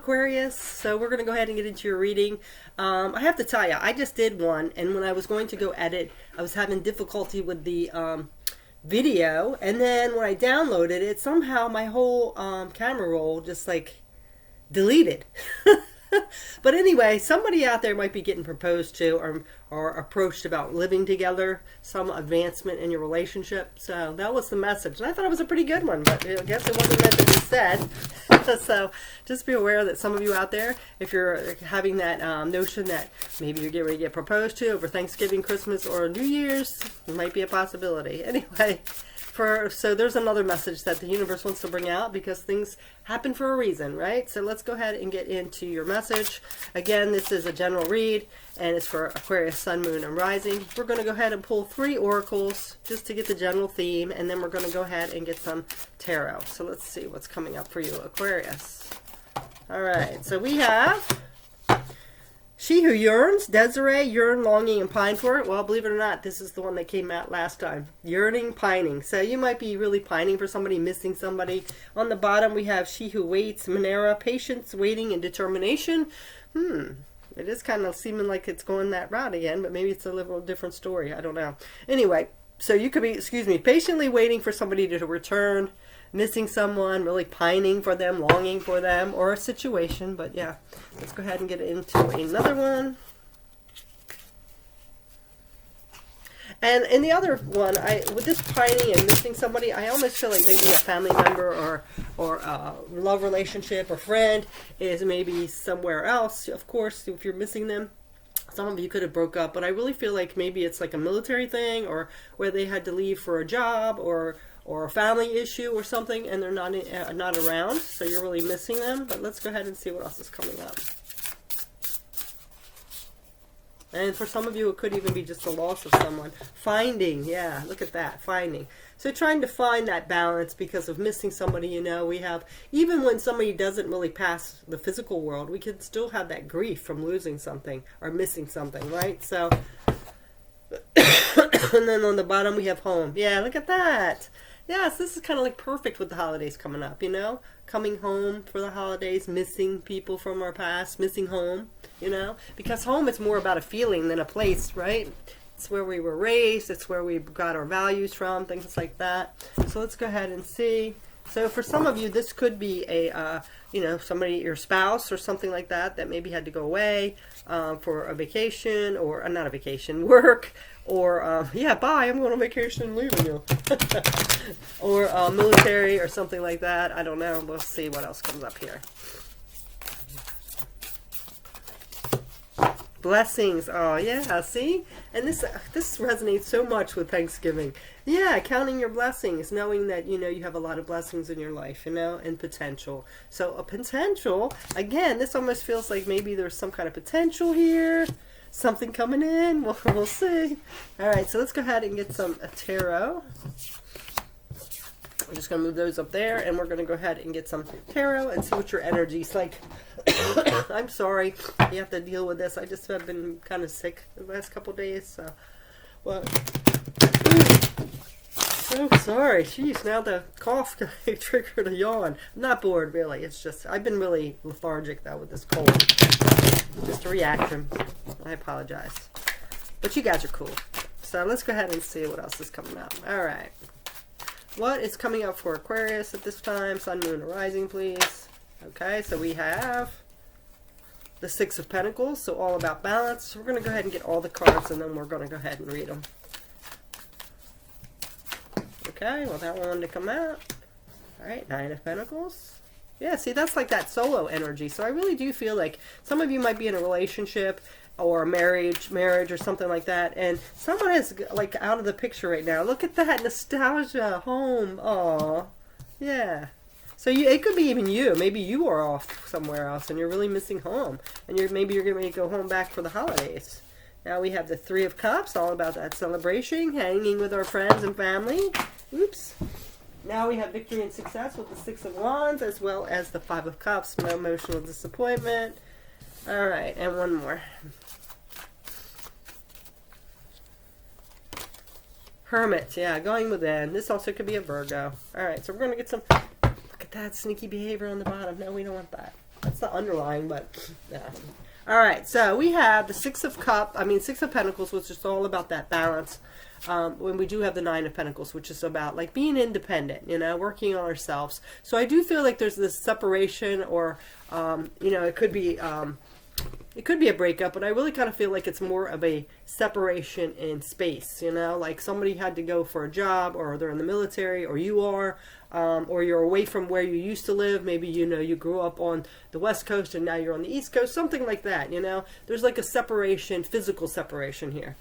Aquarius. So we're going to go ahead and get into your reading. I have to tell you, I just did one, and when I was going to go edit, I was having difficulty with the video, and then when I downloaded it, somehow my whole camera roll just like deleted. But anyway, somebody out there might be getting proposed to or approached about living together, some advancement in your relationship. So that was the message. And I thought it was a pretty good one, but I guess it wasn't meant to be said. So just be aware that some of you out there, if you're having that notion that maybe you're getting ready to get proposed to over Thanksgiving, Christmas, or New Year's, it might be a possibility. Anyway, so there's another message that the universe wants to bring out, because things happen for a reason, right? So let's go ahead and get into your message. Again, this is a general read, and it's for Aquarius, Sun, Moon, and Rising. We're going to go ahead and pull 3 oracles just to get the general theme, and then we're going to go ahead and get some tarot. So let's see what's coming up for you, Aquarius. All right, so we have She Who Yearns, Desiree, yearn, longing, and pine for it. Well, believe it or not, this is the one that came out last time. Yearning, pining. So you might be really pining for somebody, missing somebody. On the bottom, we have She Who Waits, Monera, patience, waiting, and determination. It is kind of seeming like it's going that route again, but maybe it's a little different story. I don't know. Anyway, so you could be, patiently waiting for somebody to return, missing someone, really pining for them, longing for them, or a situation. But yeah, let's go ahead and get into another one. And in the other one, with this pining and missing somebody, I almost feel like maybe a family member or a love relationship or friend is maybe somewhere else. Of course, if you're missing them, some of you could have broke up, but I really feel like maybe it's like a military thing, or where they had to leave for a job or a family issue or something, and they're not around, so you're really missing them. But let's go ahead and see what else is coming up. And for some of you, it could even be just the loss of someone. Finding, yeah, look at that, finding. So trying to find that balance because of missing somebody. You know, we have, even when somebody doesn't really pass the physical world, we can still have that grief from losing something or missing something, right? So, and then on the bottom we have home. Yeah, look at that. Yes, this is kind of like perfect with the holidays coming up, you know? Coming home for the holidays, missing people from our past, missing home, you know? Because home is more about a feeling than a place, right? It's where we were raised, it's where we got our values from, things like that. So let's go ahead and see. So for some of you, this could be a, you know, somebody, your spouse or something like that, that maybe had to go away for a vacation, or not a vacation, work, or, yeah, bye, I'm going on vacation and leaving you. Or military or something like that. I don't know. We'll see what else comes up here. Blessings. Oh, yeah, see? And this resonates so much with Thanksgiving. Yeah, counting your blessings, knowing that, you know, you have a lot of blessings in your life, you know, and potential. So a potential, again, this almost feels like maybe there's some kind of potential here. Something coming in. We'll see. All right, so let's go ahead and get some tarot. I'm just going to move those up there, and we're going to go ahead and get some tarot and see what your energy's like. I'm sorry you have to deal with this. I just have been kind of sick the last couple days, so. Well, so sorry. Jeez, now the cough triggered a yawn. I'm not bored, really. It's just, I've been really lethargic, though, with this cold. Just a reaction. I apologize. But you guys are cool. So let's go ahead and see what else is coming up. All right. What is coming up for Aquarius at this time? Sun, Moon, and Rising, please. Okay, so we have the Six of Pentacles, so all about balance. So we're going to go ahead and get all the cards, and then we're going to go ahead and read them. Okay, well, that one wanted to come out. All right, Nine of Pentacles. Yeah, see, that's like that solo energy. So I really do feel like some of you might be in a relationship or a marriage or something like that, and someone is like out of the picture right now. Look at that nostalgia, home. Aw, yeah. So it could be even you. Maybe you are off somewhere else, and you're really missing home, and maybe you're going to go home back for the holidays. Now we have the Three of Cups, all about that celebration, hanging with our friends and family. Oops. Now we have victory and success with the Six of Wands, as well as the Five of Cups, no emotional disappointment. All right, and one more. Hermit, yeah, going within. This also could be a Virgo. All right, so we're going to get some, look at that sneaky behavior on the bottom. No, we don't want that. That's the underlying, but yeah. All right, so we have the Six of Pentacles, which is all about that balance. When we do have the Nine of Pentacles, which is about like being independent, you know, working on ourselves. So I do feel like there's this separation, or you know, it could be a breakup, but I really kind of feel like it's more of a separation in space, you know, like somebody had to go for a job, or they're in the military, or you are, or you're away from where you used to live. Maybe, you know, you grew up on the West Coast and now you're on the East Coast, something like that, you know. There's like a separation, physical separation here.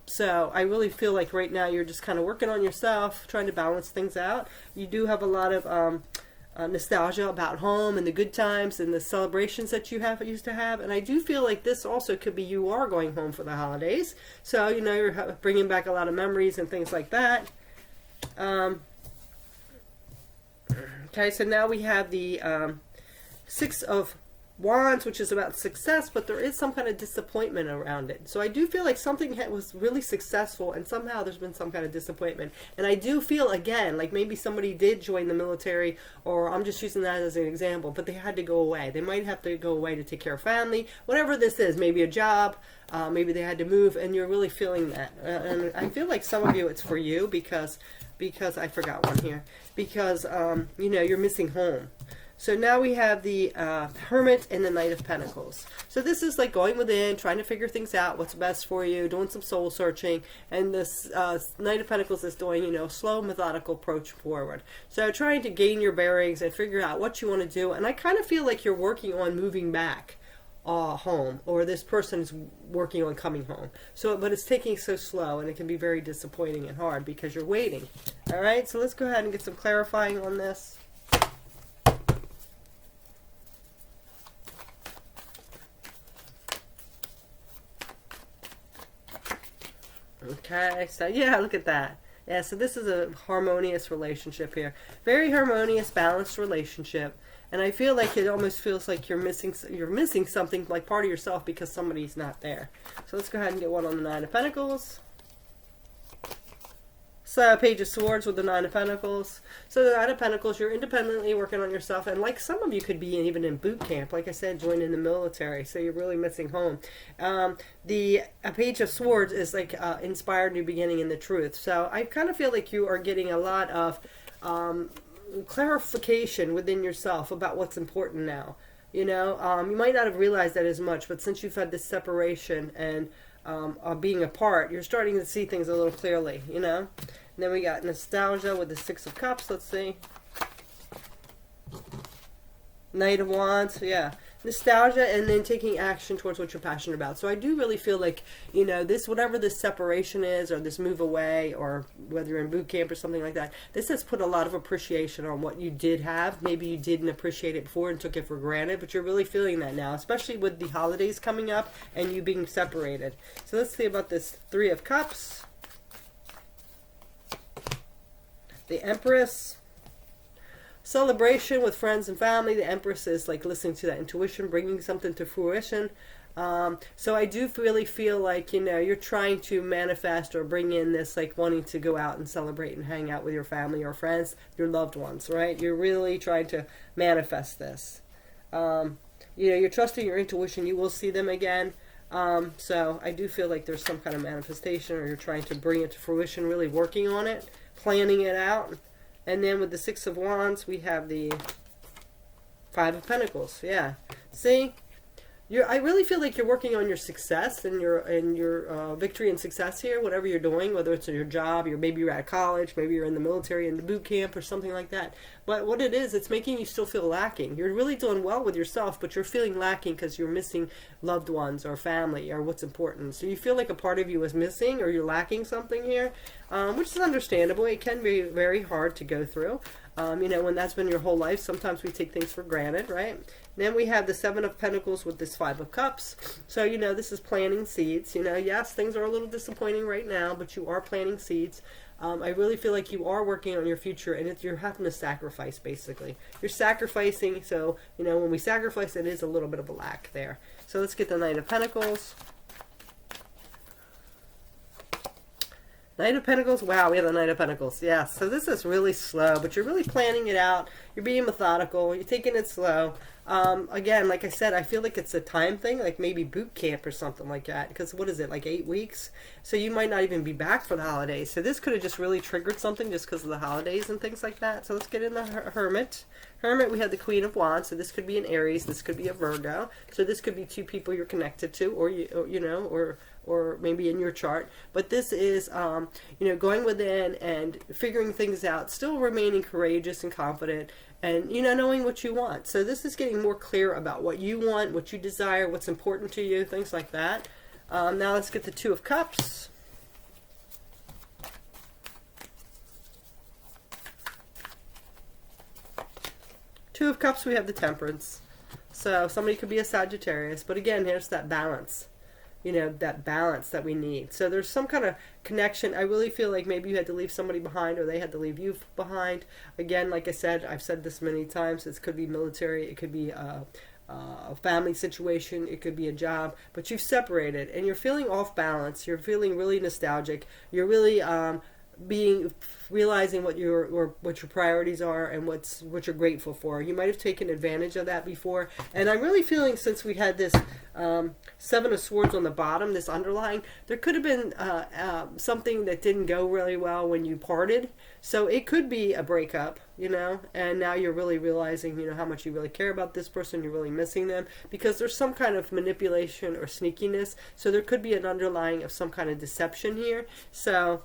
So I really feel like right now you're just kind of working on yourself, trying to balance things out. You do have a lot of nostalgia about home and the good times and the celebrations that you used to have. And I do feel like this also could be you are going home for the holidays. So, you know, you're bringing back a lot of memories and things like that. Okay, so now we have the Six of Wands, which is about success, but there is some kind of disappointment around it. So I do feel like something was really successful, and somehow there's been some kind of disappointment. And I do feel, again, like maybe somebody did join the military, or I'm just using that as an example, but they had to go away. They might have to go away to take care of family, whatever this is, maybe a job, maybe they had to move, and you're really feeling that. And I feel like some of you, it's for you, because I forgot one here, because, you know, you're missing home. So now we have the Hermit and the Knight of Pentacles. So this is like going within, trying to figure things out, what's best for you, doing some soul searching. And this Knight of Pentacles is doing, you know, slow, methodical approach forward. So trying to gain your bearings and figure out what you want to do. And I kind of feel like you're working on moving back home, or this person is working on coming home. So, but it's taking so slow, and it can be very disappointing and hard because you're waiting. All right, so let's go ahead and get some clarifying on this. Okay, so yeah, look at that. Yeah, so this is a harmonious relationship here. Very harmonious, balanced relationship. And I feel like it almost feels like you're missing something, like part of yourself, because somebody's not there. So let's go ahead and get one on the Nine of Pentacles. So Page of Swords with the Nine of Pentacles. So the Nine of Pentacles, you're independently working on yourself, and like some of you could be even in boot camp, like I said, joining the military, so you're really missing home. The Page of Swords is like inspired new beginning in the truth. So I kind of feel like you are getting a lot of clarification within yourself about what's important now. You know, you might not have realized that as much, but since you've had this separation and being apart, you're starting to see things a little clearly, you know. And then we got nostalgia with the Six of Cups. Let's see. Knight of Wands. Yeah. Nostalgia, and then taking action towards what you're passionate about. So I do really feel like, you know, this, whatever this separation is, or this move away, or whether you're in boot camp or something like that, this has put a lot of appreciation on what you did have. Maybe you didn't appreciate it before and took it for granted, but you're really feeling that now, especially with the holidays coming up and you being separated. So let's see about this Three of Cups. The Empress. Celebration with friends and family. The Empress is like listening to that intuition, bringing something to fruition. So I do really feel like, you know, you're trying to manifest or bring in this, like wanting to go out and celebrate and hang out with your family or friends, your loved ones, right? You're really trying to manifest this. You know, you're trusting your intuition. You will see them again. So I do feel like there's some kind of manifestation, or you're trying to bring it to fruition, really working on it, planning it out. And then with the Six of Wands, we have the Five of Pentacles. Yeah. See? I really feel like you're working on your success and your victory and success here, whatever you're doing, whether it's your job, maybe you're at college, maybe you're in the military, in the boot camp or something like that. But what it is, it's making you still feel lacking. You're really doing well with yourself, but you're feeling lacking because you're missing loved ones or family or what's important. So you feel like a part of you is missing, or you're lacking something here, which is understandable. It can be very hard to go through. You know, when that's been your whole life, sometimes we take things for granted, right? Then we have the Seven of Pentacles with this Five of Cups. So, you know, this is planting seeds. You know, yes, things are a little disappointing right now, but you are planting seeds. I really feel like you are working on your future, and you're having to sacrifice, basically. You're sacrificing, so, you know, when we sacrifice, it is a little bit of a lack there. So let's get the Knight of Pentacles. Knight of Pentacles. Wow, we have the Knight of Pentacles. Yeah, so this is really slow, but you're really planning it out. You're being methodical. You're taking it slow. Again, like I said, I feel like it's a time thing, like maybe boot camp or something like that. Because what is it, like 8 weeks? So you might not even be back for the holidays. So this could have just really triggered something just because of the holidays and things like that. So let's get in the Hermit. Hermit, we have the Queen of Wands. So this could be an Aries. This could be a Virgo. So this could be 2 people you're connected to, or you know, or maybe in your chart. But this is, you know, going within and figuring things out, still remaining courageous and confident, and, you know, knowing what you want. So this is getting more clear about what you want, what you desire, what's important to you, things like that. Now let's get the Two of Cups. Two of Cups, we have the Temperance. So somebody could be a Sagittarius, but again, here's that balance. You know, that balance that we need. So there's some kind of connection. I really feel like maybe you had to leave somebody behind, or they had to leave you behind. Again, like I said, I've said this many times, it could be military, it could be a family situation, it could be a job, but you've separated and you're feeling off balance. You're feeling really nostalgic. You're really realizing what your priorities are and what you're grateful for. You might have taken advantage of that before, and I'm really feeling, since we had this Seven of Swords on the bottom, this underlying, there could have been something that didn't go really well when you parted. So it could be a breakup, you know, and now you're really realizing, you know, how much you really care about this person. You're really missing them because there's some kind of manipulation or sneakiness. So there could be an underlying of some kind of deception here. So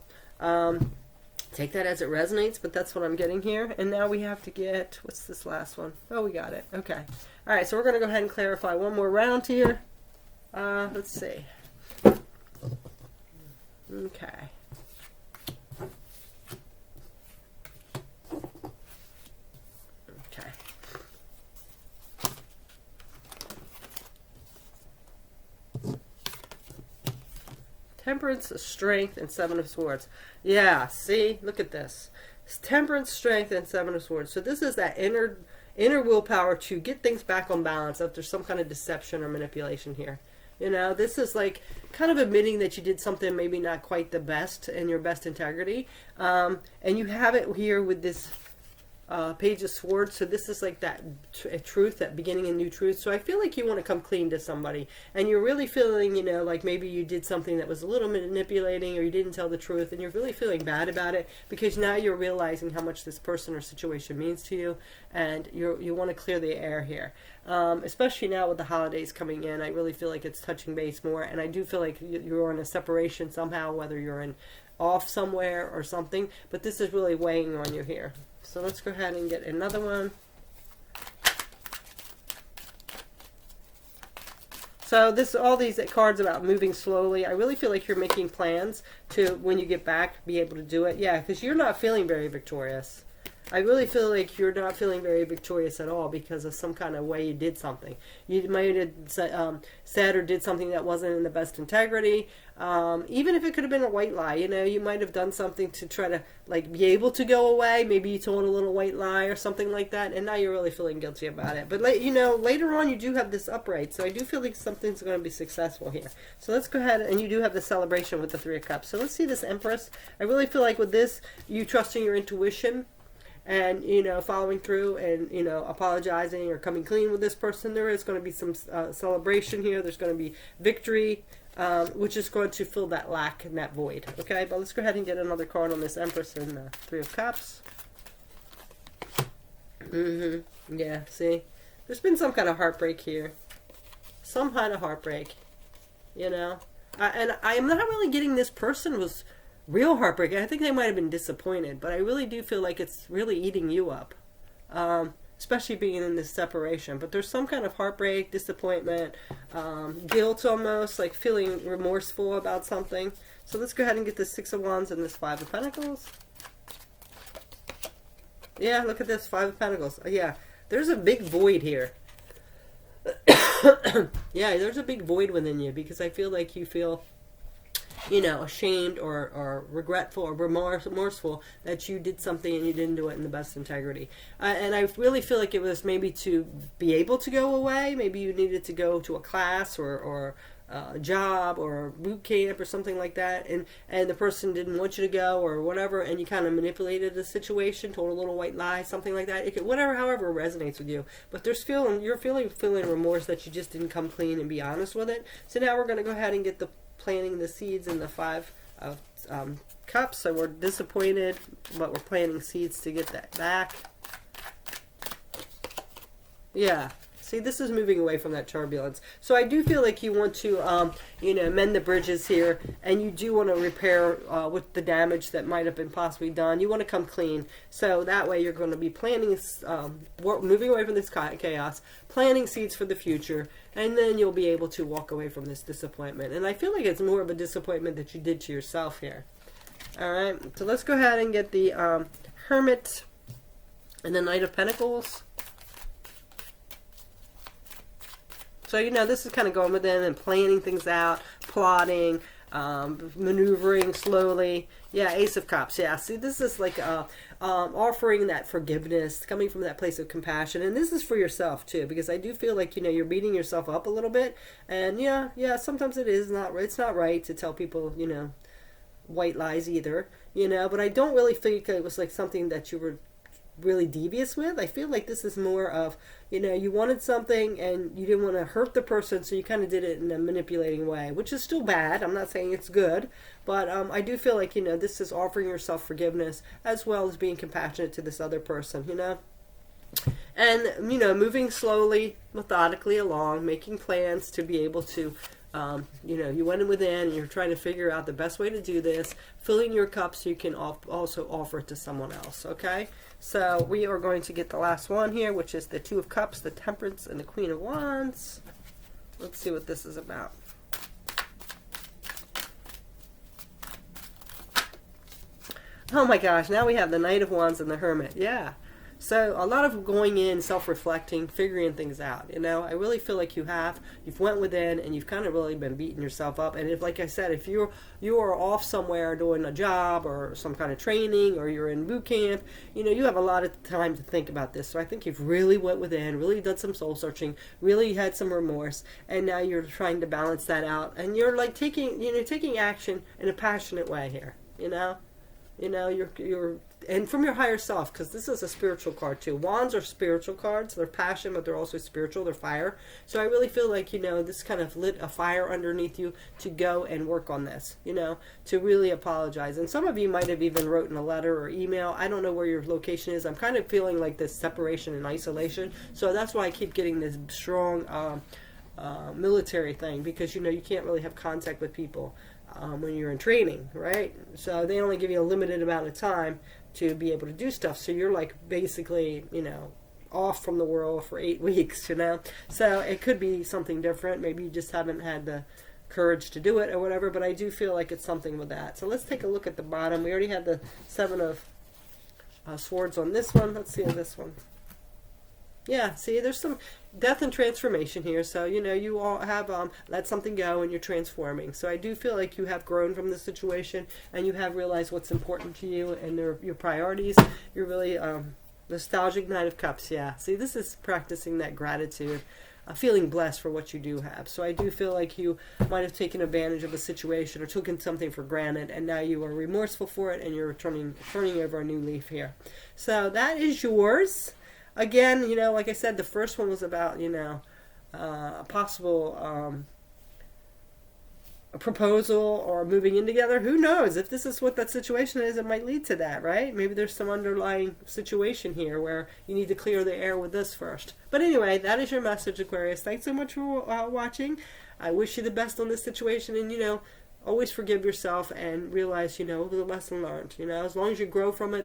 take that as it resonates, but that's what I'm getting here. And now we have to get, what's this last one? Oh, we got it. Okay. All right, so we're going to go ahead and clarify one more round here. Let's see. Okay. Okay. Temperance, Strength, and Seven of Swords. Yeah, see? Look at this. Temperance, Strength, and Seven of Swords. So this is that inner willpower to get things back on balance if there's some kind of deception or manipulation here. You know, this is like kind of admitting that you did something maybe not quite the best in your best integrity. And you have it here with this Page of Swords. So this is like that truth, that beginning a new truth. So I feel like you want to come clean to somebody, and you're really feeling, you know, like maybe you did something that was a little manipulating, or you didn't tell the truth, and you're really feeling bad about it because now you're realizing how much this person or situation means to you, and you want to clear the air here. Especially now with the holidays coming in, I really feel like it's touching base more, and I do feel like you're in a separation somehow, whether you're in off somewhere or something, but this is really weighing on you here. So let's go ahead and get another one. So this, all these cards about moving slowly. I really feel like you're making plans to, when you get back, be able to do it. Yeah, because you're not feeling very victorious. I really feel like you're not feeling very victorious at all because of some kind of way you did something. You might have said or did something that wasn't in the best integrity. Even if it could have been a white lie, you know, you might have done something to try to like be able to go away. Maybe you told a little white lie or something like that, and now you're really feeling guilty about it. But you know, later on you do have this upright, so I do feel like something's going to be successful here. So let's go ahead, and you do have the celebration with the Three of Cups. So let's see this Empress. I really feel like with this, you trusting your intuition, and, you know, following through and, you know, apologizing or coming clean with this person. There is going to be some celebration here. There's going to be victory, which is going to fill that lack and that void. Okay, but let's go ahead and get another card on this Empress and the Three of Cups. Yeah, see? There's been some kind of heartbreak here. Some kind of heartbreak, you know? And I'm not really getting this person was real heartbreak. I think they might have been disappointed, but I really do feel like it's really eating you up, especially being in this separation. But there's some kind of heartbreak, disappointment, guilt almost, like feeling remorseful about something. So let's go ahead and get this Six of Wands and this Five of Pentacles. Yeah, look at this, Five of Pentacles. Yeah, there's a big void here. Yeah, there's a big void within you because I feel like you feel, you know, ashamed or regretful or remorseful that you did something and you didn't do it in the best integrity. And I really feel like it was maybe to be able to go away. Maybe you needed to go to a class or job or boot camp or something like that, and the person didn't want you to go or whatever, and you kind of manipulated the situation, told a little white lie, something like that. It could, whatever, however resonates with you. But you're feeling remorse that you just didn't come clean and be honest with it. So now we're going to go ahead and get the planting the seeds in the 5 of cups. So we're disappointed, but we're planting seeds to get that back. Yeah. See, this is moving away from that turbulence. So I do feel like you want to, mend the bridges here, and you do want to repair with the damage that might have been possibly done. You want to come clean. So that way you're going to be planting, moving away from this chaos, planting seeds for the future, and then you'll be able to walk away from this disappointment. And I feel like it's more of a disappointment that you did to yourself here. All right, so let's go ahead and get the Hermit and the Knight of Pentacles. So, this is kind of going within and planning things out, plotting, maneuvering slowly. Yeah, Ace of Cups. Yeah, see, this is like offering that forgiveness, coming from that place of compassion. And this is for yourself, too, because I do feel like, you're beating yourself up a little bit. And, yeah, sometimes it's not right to tell people, white lies either, But I don't really think it was like something that you were really devious with. I feel like this is more of, you wanted something and you didn't want to hurt the person, so you kind of did it in a manipulating way, which is still bad. I'm not saying it's good, but I do feel like, this is offering yourself forgiveness as well as being compassionate to this other person, and, moving slowly, methodically along, making plans to be able to you went in within and you're trying to figure out the best way to do this, filling your cup so you can also offer it to someone else, okay? So we are going to get the last one here, which is the 2 of Cups, the Temperance, and the Queen of Wands. Let's see what this is about. Oh my gosh, now we have the Knight of Wands and the Hermit. Yeah. So a lot of going in, self-reflecting, figuring things out. I really feel like you've went within and you've kind of really been beating yourself up. And if, like I said, if you are off somewhere doing a job or some kind of training, or you're in boot camp, you have a lot of time to think about this. So I think you've really went within, really done some soul searching, really had some remorse, and now you're trying to balance that out. And you're like taking action in a passionate way here. You're and from your higher self, because this is a spiritual card too. Wands are spiritual cards. They're passion, but they're also spiritual. They're fire. So I really feel like, this kind of lit a fire underneath you to go and work on this, to really apologize. And some of you might have even written a letter or email. I don't know where your location is. I'm kind of feeling like this separation and isolation. So that's why I keep getting this strong military thing, because, you can't really have contact with people when you're in training, right? So they only give you a limited amount of time to be able to do stuff. So you're like basically, off from the world for 8 weeks, So it could be something different. Maybe you just haven't had the courage to do it or whatever, but I do feel like it's something with that. So let's take a look at the bottom. We already had the 7 of Swords on this one. Let's see on this one. Yeah, see, there's some death and transformation here. So, you all have let something go and you're transforming. So I do feel like you have grown from this situation and you have realized what's important to you and your priorities. You're really nostalgic. Knight of Cups, yeah. See, this is practicing that gratitude, feeling blessed for what you do have. So I do feel like you might have taken advantage of a situation or taken something for granted, and now you are remorseful for it and you're turning over a new leaf here. So that is yours. Again, like I said, the first one was about, a possible a proposal or moving in together. Who knows? If this is what that situation is, it might lead to that, right? Maybe there's some underlying situation here where you need to clear the air with this first. But anyway, that is your message, Aquarius. Thanks so much for watching. I wish you the best on this situation, and, always forgive yourself and realize, the lesson learned. As long as you grow from it,